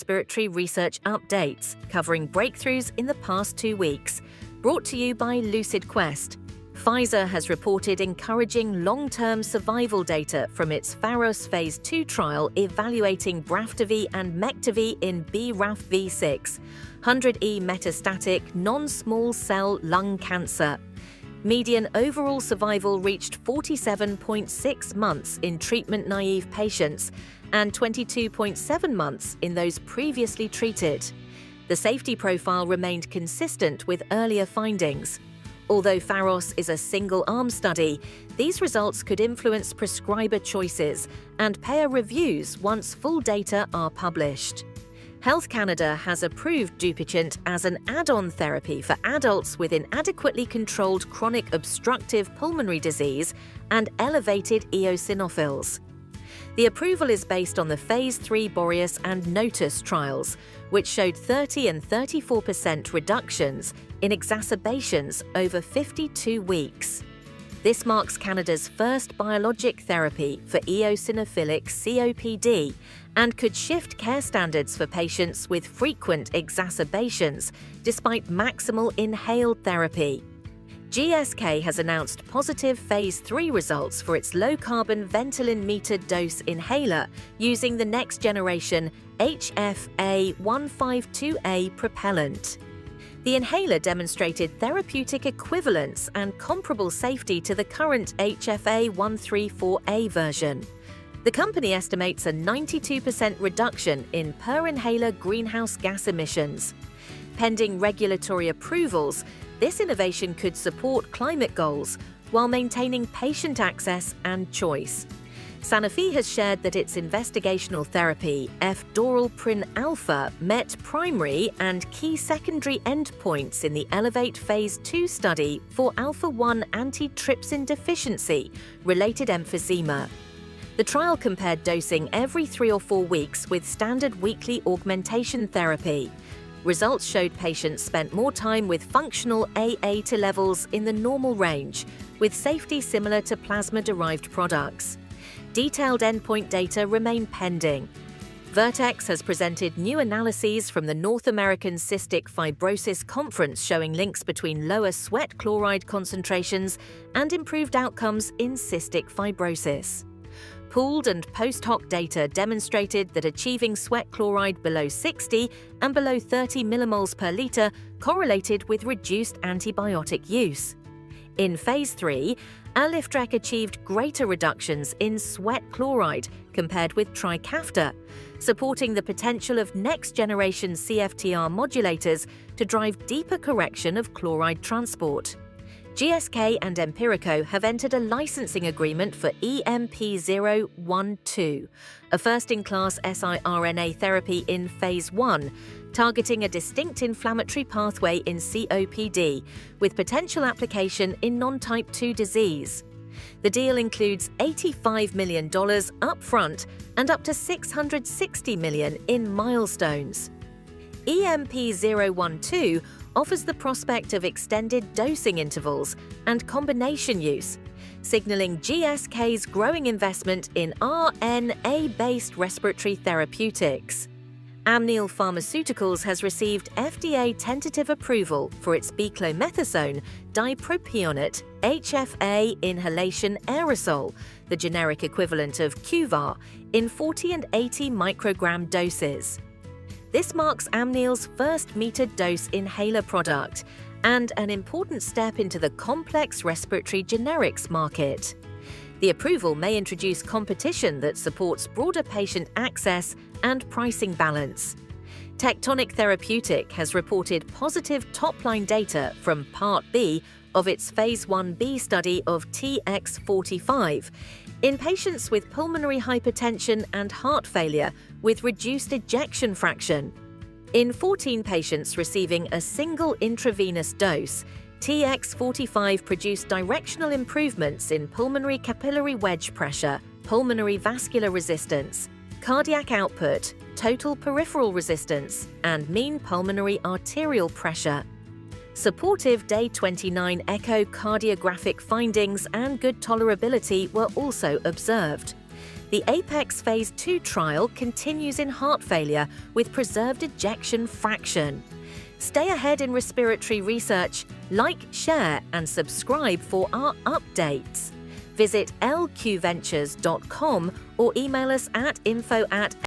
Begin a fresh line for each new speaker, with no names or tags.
respiratory research updates covering breakthroughs in the past 2 weeks, brought to you by Lucid Quest. Pfizer has reported encouraging long-term survival data from its Pharos Phase 2 trial evaluating Braftovi and Mektovi in BRAF V6, 100E metastatic non-small cell lung cancer. Median overall survival reached 47.6 months in treatment-naive patients and 22.7 months in those previously treated. The safety profile remained consistent with earlier findings. Although Pharos is a single-arm study, these results could influence prescriber choices and payer reviews once full data are published. Health Canada has approved Dupixent as an add-on therapy for adults with inadequately controlled chronic obstructive pulmonary disease and elevated eosinophils. The approval is based on the Phase 3 Boreas and Notus trials, which showed 30% and 34% reductions in exacerbations over 52 weeks. This marks Canada's first biologic therapy for eosinophilic COPD and could shift care standards for patients with frequent exacerbations despite maximal inhaled therapy. GSK has announced positive Phase 3 results for its low-carbon Ventolin metered dose inhaler using the next-generation HFA-152A propellant. The inhaler demonstrated therapeutic equivalence and comparable safety to the current HFA-134A version. The company estimates a 92% reduction in per-inhaler greenhouse gas emissions. Pending regulatory approvals, this innovation could support climate goals while maintaining patient access and choice. Sanofi has shared that its investigational therapy, F-Doral-Prin Alpha, met primary and key secondary endpoints in the Elevate Phase 2 study for alpha-1 antitrypsin deficiency-related emphysema. The trial compared dosing every 3 or 4 weeks with standard weekly augmentation therapy. Results showed patients spent more time with functional AA2 levels in the normal range, with safety similar to plasma-derived products. Detailed endpoint data remain pending. Vertex has presented new analyses from the North American Cystic Fibrosis Conference showing links between lower sweat chloride concentrations and improved outcomes in cystic fibrosis. Pooled and post-hoc data demonstrated that achieving sweat chloride below 60 and below 30 millimoles per litre correlated with reduced antibiotic use. In Phase 3, Aliftraq achieved greater reductions in sweat chloride compared with Trikafta, supporting the potential of next-generation CFTR modulators to drive deeper correction of chloride transport. GSK and Empirico have entered a licensing agreement for EMP-012, a first-in-class siRNA therapy in Phase 1, targeting a distinct inflammatory pathway in COPD, with potential application in non-type 2 disease. The deal includes $85 million upfront and up to $660 million in milestones. EMP-012 offers the prospect of extended dosing intervals and combination use, signaling GSK's growing investment in RNA-based respiratory therapeutics. Amneal Pharmaceuticals has received FDA tentative approval for its beclomethasone dipropionate HFA inhalation aerosol, the generic equivalent of QVAR, in 40 and 80 microgram doses. This marks Amneal's first metered dose inhaler product and an important step into the complex respiratory generics market. The approval may introduce competition that supports broader patient access and pricing balance. Tectonic Therapeutic has reported positive top-line data from Part B of its Phase 1b study of TX45 in patients with pulmonary hypertension and heart failure with reduced ejection fraction. In 14 patients receiving a single intravenous dose, TX45 produced directional improvements in pulmonary capillary wedge pressure, pulmonary vascular resistance, cardiac output, total peripheral resistance, and mean pulmonary arterial pressure. Supportive day 29 echocardiographic findings and good tolerability were also observed. The APEX Phase 2 trial continues in heart failure with preserved ejection fraction. Stay ahead in respiratory research, like, share, and subscribe for our updates. Visit lqventures.com or email us at info@